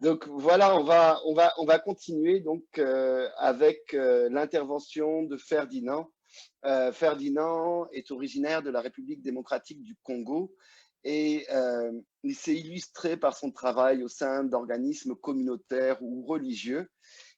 Donc voilà, on va continuer donc avec l'intervention de Ferdinand. Ferdinand est originaire de la République démocratique du Congo et il s'est illustré par son travail au sein d'organismes communautaires ou religieux.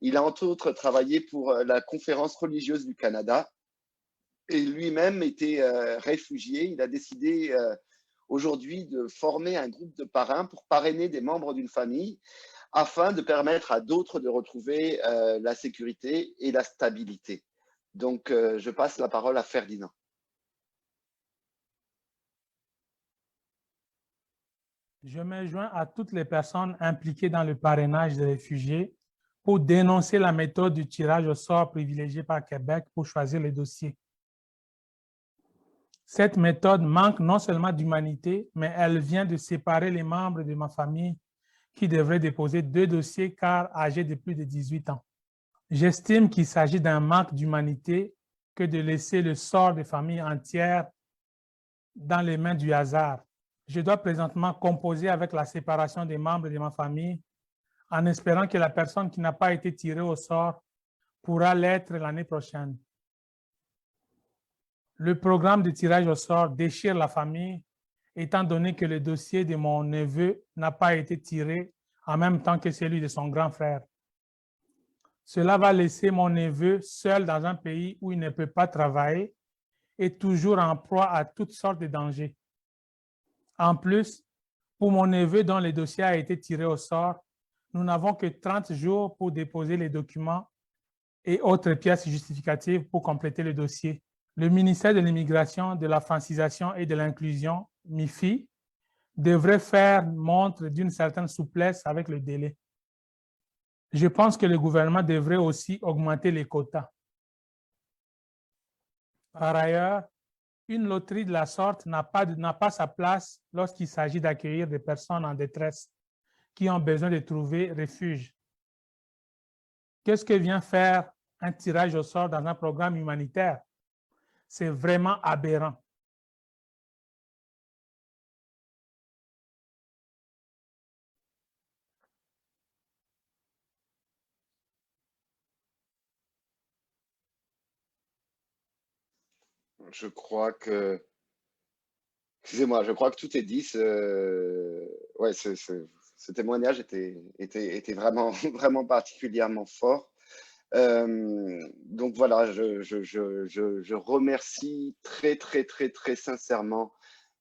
Il a entre autres travaillé pour la Conférence religieuse du Canada et lui-même était réfugié. Il a décidé aujourd'hui de former un groupe de parrains pour parrainer des membres d'une famille afin de permettre à d'autres de retrouver la sécurité et la stabilité. Donc, je passe la parole à Ferdinand. Je me joins à toutes les personnes impliquées dans le parrainage des réfugiés pour dénoncer la méthode du tirage au sort privilégiée par Québec pour choisir les dossiers. Cette méthode manque non seulement d'humanité, mais elle vient de séparer les membres de ma famille qui devraient déposer 2 dossiers car âgés de plus de 18 ans. J'estime qu'il s'agit d'un manque d'humanité que de laisser le sort des familles entières dans les mains du hasard. Je dois présentement composer avec la séparation des membres de ma famille en espérant que la personne qui n'a pas été tirée au sort pourra l'être l'année prochaine. Le programme de tirage au sort déchire la famille étant donné que le dossier de mon neveu n'a pas été tiré en même temps que celui de son grand frère. Cela va laisser mon neveu seul dans un pays où il ne peut pas travailler et toujours en proie à toutes sortes de dangers. En plus, pour mon neveu dont le dossier a été tiré au sort, nous n'avons que 30 jours pour déposer les documents et autres pièces justificatives pour compléter le dossier. Le ministère de l'Immigration, de la Francisation et de l'Inclusion, MIFI, devrait faire montre d'une certaine souplesse avec le délai. Je pense que le gouvernement devrait aussi augmenter les quotas. Par ailleurs, une loterie de la sorte n'a pas sa place lorsqu'il s'agit d'accueillir des personnes en détresse qui ont besoin de trouver refuge. Qu'est-ce que vient faire un tirage au sort dans un programme humanitaire? C'est vraiment aberrant. Je crois que, excusez-moi, je crois que tout est dit. Ouais, ce témoignage était vraiment, vraiment particulièrement fort. Donc voilà, je remercie très, très, très, très sincèrement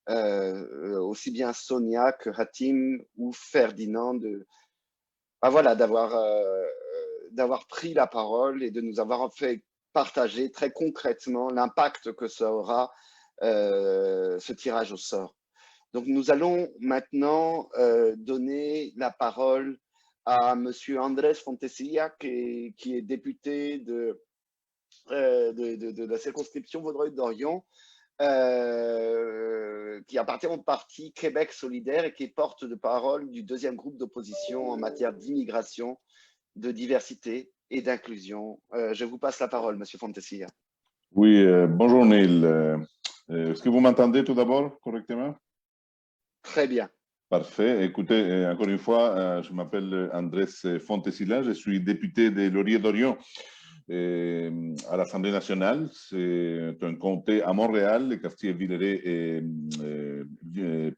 aussi bien Sonia que Hatim ou Ferdinand voilà, d'avoir pris la parole et de nous avoir fait partager très concrètement l'impact que ça aura ce tirage au sort. Donc nous allons maintenant donner la parole à Monsieur Andrés Fontecilla, qui est député de la circonscription Vaudreuil-Dorion, qui appartient au parti Québec solidaire et qui est porte-de-parole du deuxième groupe d'opposition en matière d'immigration, de diversité et d'inclusion. Je vous passe la parole, Monsieur Fontecilla. Oui, bonjour Neil. Est-ce que vous m'entendez tout d'abord correctement? Très bien. Parfait. Écoutez, encore une fois, je m'appelle Andrés Fontecilla, je suis député de Laurier-Dorion à l'Assemblée nationale. C'est un comté à Montréal, le quartier Villeray et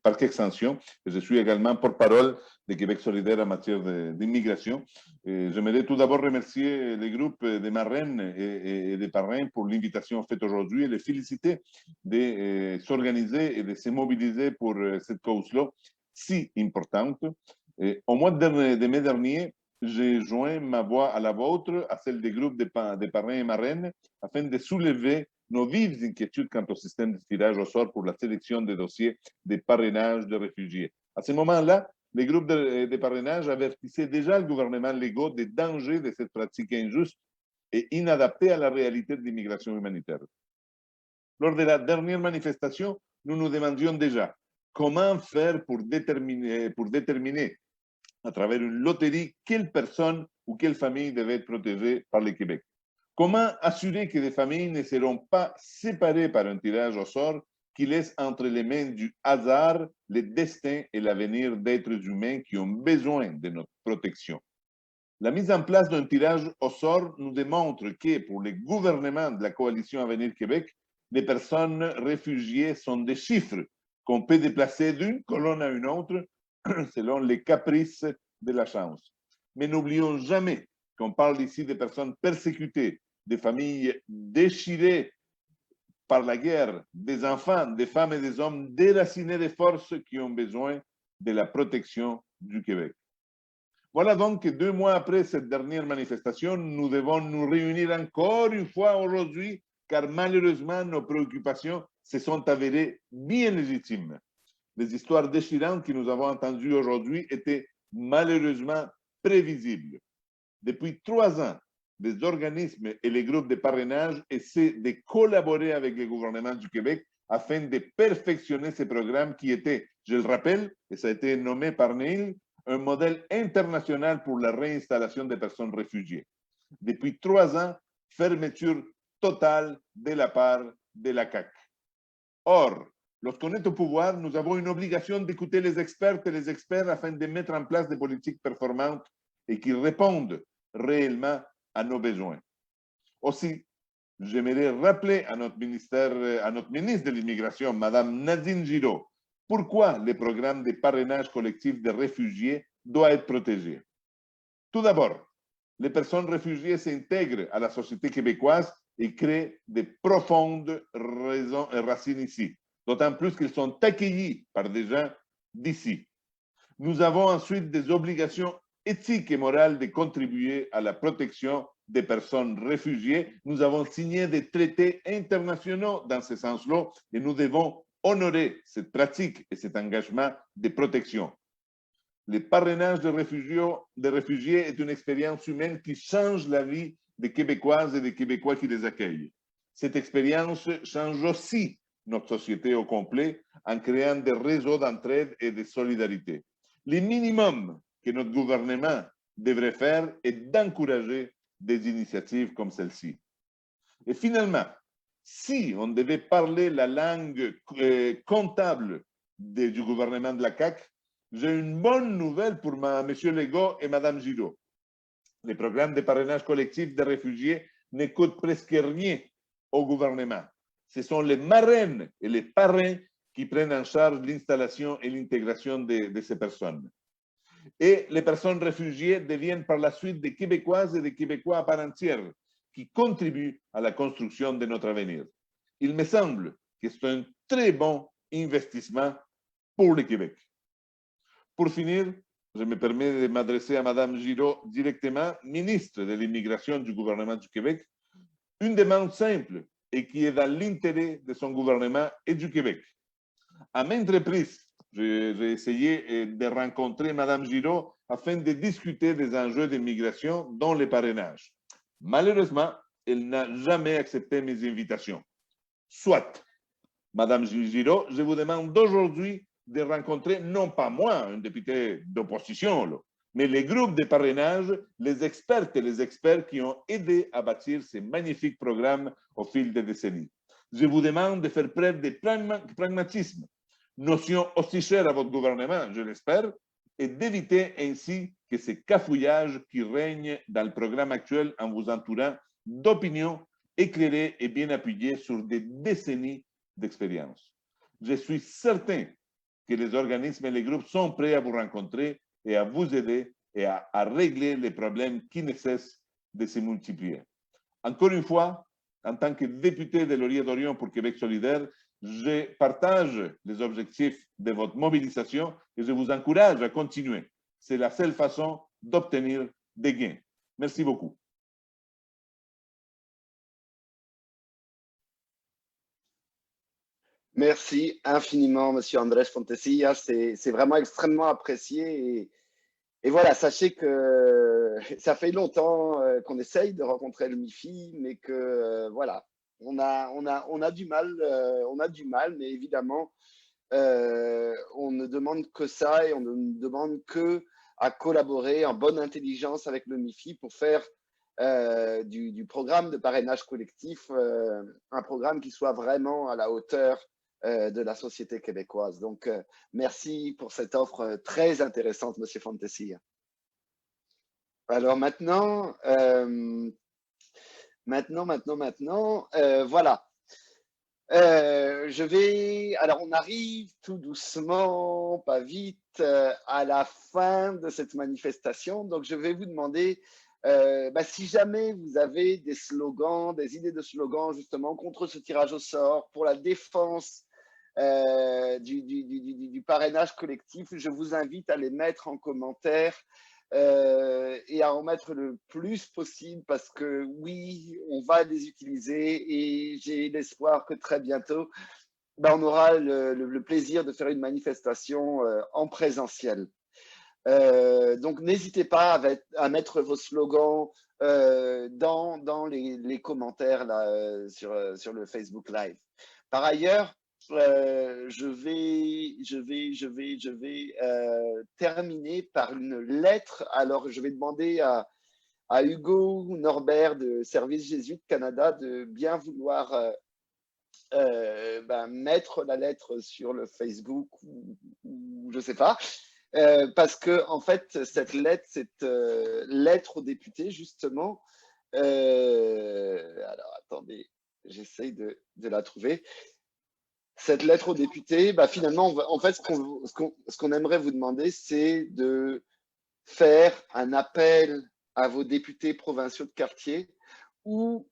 Parc Extension. Et je suis également porte-parole de Québec solidaire en matière d'immigration. J'aimerais tout d'abord remercier les groupes des marraines et des parrains pour l'invitation faite aujourd'hui et les féliciter de s'organiser et de se mobiliser pour cette cause-là si importante. Au mois de mai dernier, j'ai joint ma voix à la vôtre, à celle des groupes des parrains et marraines, afin de soulever nos vives inquiétudes quant au système de tirage au sort pour la sélection des dossiers de parrainage de réfugiés. À ce moment-là, les groupes de parrainage avertissaient déjà le gouvernement légal des dangers de cette pratique injuste et inadaptée à la réalité de l'immigration humanitaire. Lors de la dernière manifestation, nous nous demandions déjà comment faire pour déterminer à travers une loterie quelle personne ou quelle famille devait être protégée par le Québec. Comment assurer que des familles ne seront pas séparées par un tirage au sort qui laisse entre les mains du hasard le destin et l'avenir d'êtres humains qui ont besoin de notre protection. La mise en place d'un tirage au sort nous démontre que pour les gouvernements de la coalition Avenir Québec, les personnes réfugiées sont des chiffres qu'on peut déplacer d'une colonne à une autre selon les caprices de la chance. Mais n'oublions jamais qu'on parle ici des personnes persécutées, des familles déchirées par la guerre, des enfants, des femmes et des hommes déracinés des forces qui ont besoin de la protection du Québec. Voilà donc que 2 mois après cette dernière manifestation, nous devons nous réunir encore une fois aujourd'hui, car malheureusement, nos préoccupations se sont avérées bien légitimes. Les histoires déchirantes que nous avons entendues aujourd'hui étaient malheureusement prévisibles. Depuis 3 ans, les organismes et les groupes de parrainage essaient de collaborer avec le gouvernement du Québec afin de perfectionner ces programmes qui étaient, je le rappelle, et ça a été nommé par Neil, un modèle international pour la réinstallation des personnes réfugiées. Depuis 3 ans, fermeture totale de la part de la CAQ. Or, lorsqu'on est au pouvoir, nous avons une obligation d'écouter les expertes et les experts afin de mettre en place des politiques performantes et qui répondent réellement à nos besoins. Aussi, j'aimerais rappeler à notre ministre de l'Immigration, Mme Nadine Giraud, pourquoi le programme de parrainage collectif des réfugiés doit être protégé. Tout d'abord, les personnes réfugiées s'intègrent à la société québécoise et créent de profondes racines ici, d'autant plus qu'ils sont accueillis par des gens d'ici. Nous avons ensuite des obligations éthiques et morales de contribuer à la protection des personnes réfugiées. Nous avons signé des traités internationaux dans ce sens-là et nous devons honorer cette pratique et cet engagement de protection. Le parrainage des réfugiés est une expérience humaine qui change la vie des Québécoises et des Québécois qui les accueillent. Cette expérience change aussi notre société au complet en créant des réseaux d'entraide et de solidarité. Le minimum que notre gouvernement devrait faire est d'encourager des initiatives comme celle-ci. Et finalement, si on devait parler la langue comptable du gouvernement de la CAQ, j'ai une bonne nouvelle pour M. Legault et Mme Giraud. Les programmes de parrainage collectif des réfugiés ne coûtent presque rien au gouvernement. Ce sont les marraines et les parrains qui prennent en charge l'installation et l'intégration de ces personnes. Et les personnes réfugiées deviennent par la suite des Québécoises et des Québécois à part entière qui contribuent à la construction de notre avenir. Il me semble que c'est un très bon investissement pour le Québec. Pour finir, je me permets de m'adresser à Mme Giraud directement, ministre de l'Immigration du gouvernement du Québec, une demande simple et qui est dans l'intérêt de son gouvernement et du Québec. À maintes reprises, j'ai essayé de rencontrer Mme Giraud afin de discuter des enjeux d'immigration, dont les parrainages. Malheureusement, elle n'a jamais accepté mes invitations. Soit, Mme Giraud, je vous demande aujourd'hui de rencontrer, non pas moi, un député d'opposition, mais les groupes de parrainage, les expertes et les experts qui ont aidé à bâtir ces magnifiques programmes au fil des décennies. Je vous demande de faire preuve de pragmatisme, notion aussi chère à votre gouvernement, je l'espère, et d'éviter ainsi que ces cafouillages qui règnent dans le programme actuel en vous entourant d'opinions éclairées et bien appuyées sur des décennies d'expérience. Je suis certain que les organismes et les groupes sont prêts à vous rencontrer et à vous aider et à régler les problèmes qui ne cessent de se multiplier. Encore une fois, en tant que député de Laurier-Dorion pour Québec solidaire, je partage les objectifs de votre mobilisation et je vous encourage à continuer. C'est la seule façon d'obtenir des gains. Merci beaucoup. Merci infiniment, Monsieur Andrés Fontecilla. C'est vraiment extrêmement apprécié. Et voilà, sachez que ça fait longtemps qu'on essaye de rencontrer le MIFI, mais que voilà, on a du mal, mais évidemment, on ne demande que ça et on ne demande que à collaborer en bonne intelligence avec le MIFI pour faire du programme de parrainage collectif un programme qui soit vraiment à la hauteur de la société québécoise. Donc, merci pour cette offre très intéressante, Monsieur Fontesi. Alors maintenant, voilà. Alors on arrive tout doucement, pas vite, à la fin de cette manifestation. Donc je vais vous demander si jamais vous avez des slogans, des idées de slogans justement contre ce tirage au sort, pour la défense du parrainage collectif, je vous invite à les mettre en commentaire. Et à en mettre le plus possible parce que oui, on va les utiliser et j'ai l'espoir que très bientôt, on aura le plaisir de faire une manifestation en présentiel. Donc, n'hésitez pas à mettre vos slogans dans les commentaires là, sur le Facebook Live. Par ailleurs, je vais terminer par une lettre. Alors, je vais demander à Hugo Norbert de Service Jésuite Canada de bien vouloir mettre la lettre sur le Facebook ou je ne sais pas. Parce que, en fait, cette lettre aux députés, justement, alors attendez, j'essaye de la trouver. Cette lettre aux députés, finalement, en fait, ce qu'on aimerait vous demander, c'est de faire un appel à vos députés provinciaux de quartier ou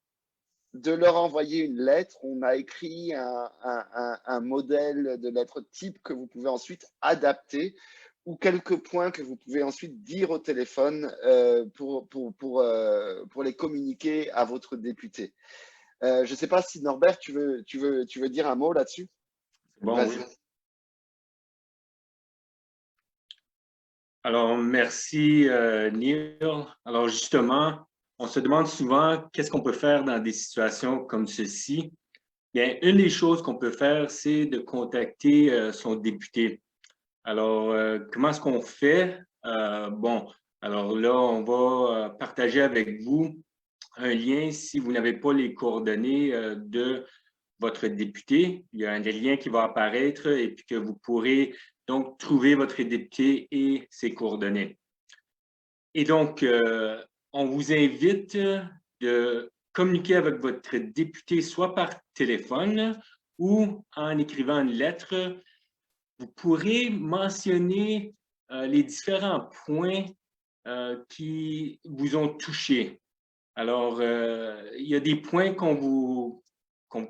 de leur envoyer une lettre. On a écrit un modèle de lettre type que vous pouvez ensuite adapter ou quelques points que vous pouvez ensuite dire au téléphone pour les communiquer à votre député. Je ne sais pas si Norbert, tu veux dire un mot là-dessus? Bon, oui. Alors, merci Neil. Alors, justement, on se demande souvent qu'est-ce qu'on peut faire dans des situations comme ceci. Bien, une des choses qu'on peut faire, c'est de contacter son député. Alors, comment est-ce qu'on fait? Bon, alors là, on va partager avec vous un lien si vous n'avez pas les coordonnées de votre député. Il y a un lien qui va apparaître et puis que vous pourrez donc trouver votre député et ses coordonnées. Et donc, on vous invite de communiquer avec votre député soit par téléphone ou en écrivant une lettre. Vous pourrez mentionner les différents points qui vous ont touché. Alors, il y a des points qu'on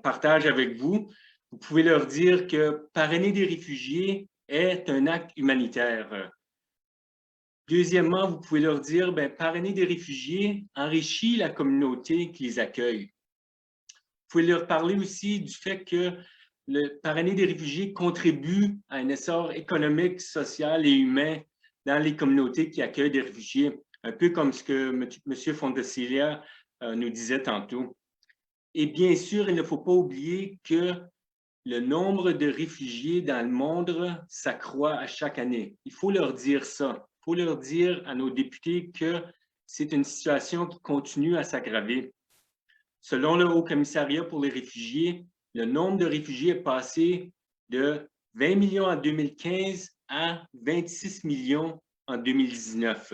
partage avec vous. Vous pouvez leur dire que parrainer des réfugiés est un acte humanitaire. Deuxièmement, vous pouvez leur dire que parrainer des réfugiés enrichit la communauté qui les accueille. Vous pouvez leur parler aussi du fait que le parrainer des réfugiés contribue à un essor économique, social et humain dans les communautés qui accueillent des réfugiés, un peu comme ce que M. Fontesilia nous disait tantôt. Et bien sûr, il ne faut pas oublier que le nombre de réfugiés dans le monde s'accroît à chaque année. Il faut leur dire ça. Il faut leur dire à nos députés que c'est une situation qui continue à s'aggraver. Selon le Haut-Commissariat pour les réfugiés, le nombre de réfugiés est passé de 20 millions en 2015 à 26 millions en 2019.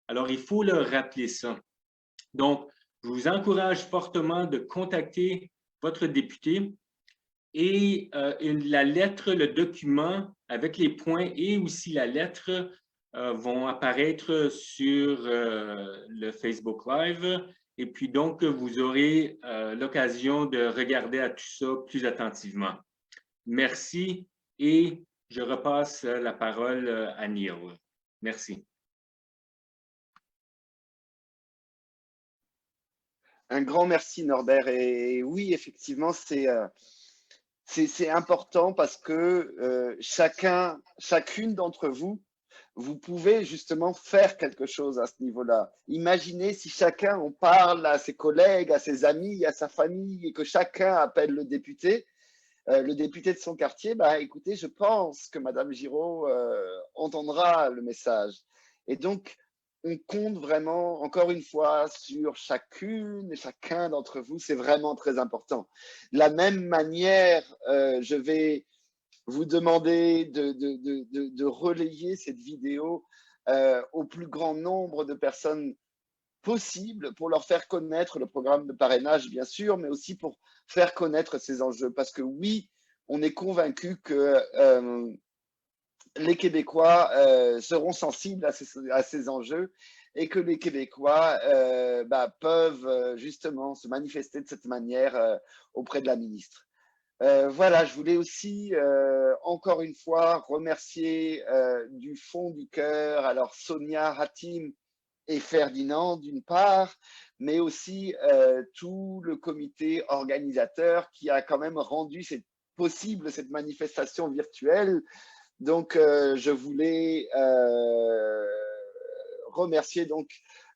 Alors, il faut leur rappeler ça. Donc, je vous encourage fortement de contacter votre député et la lettre, le document avec les points et aussi la lettre vont apparaître sur le Facebook Live. Et puis donc, vous aurez l'occasion de regarder à tout ça plus attentivement. Merci et je repasse la parole à Neil. Merci. Un grand merci, Norbert. Et oui, effectivement, c'est important parce que chacune d'entre vous, vous pouvez justement faire quelque chose à ce niveau-là. Imaginez si chacun, on parle à ses collègues, à ses amis, à sa famille, et que chacun appelle le député de son quartier. Écoutez, je pense que Madame Giraud entendra le message. Et donc, on compte vraiment, encore une fois, sur chacune et chacun d'entre vous. C'est vraiment très important. De la même manière, je vais vous demander de relayer cette vidéo au plus grand nombre de personnes possible pour leur faire connaître le programme de parrainage, bien sûr, mais aussi pour faire connaître ces enjeux. Parce que oui, on est convaincu que les Québécois seront sensibles à ces enjeux et que les Québécois peuvent justement se manifester de cette manière auprès de la ministre. Voilà, je voulais aussi encore une fois remercier du fond du cœur, alors Sonia, Hatim et Ferdinand d'une part, mais aussi tout le comité organisateur qui a quand même rendu possible cette manifestation virtuelle. Donc, je voulais remercier donc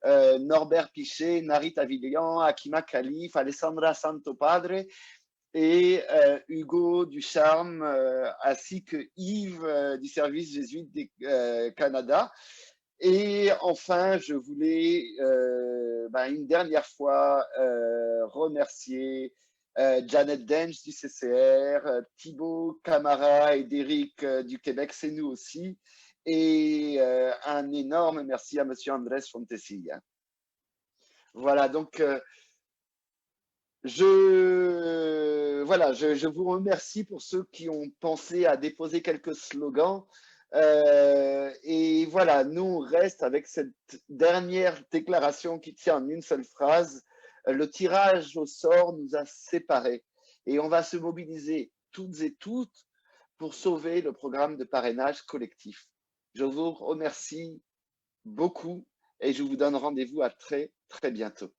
Norbert Pichet, Narit Avilian, Akima Khalif, Alessandra Santopadre et Hugo Ducharme, ainsi que Yves du service jésuite du Canada. Et enfin, je voulais une dernière fois remercier Janet Dench du CCR, Thibaut Camara et Déric du Québec, c'est nous aussi. Et un énorme merci à Monsieur Andrés Fontecilla. Voilà, donc je vous remercie pour ceux qui ont pensé à déposer quelques slogans. Et voilà, nous, on reste avec cette dernière déclaration qui tient en une seule phrase. Le tirage au sort nous a séparés et on va se mobiliser toutes et toutes pour sauver le programme de parrainage collectif. Je vous remercie beaucoup et je vous donne rendez-vous à très, très bientôt.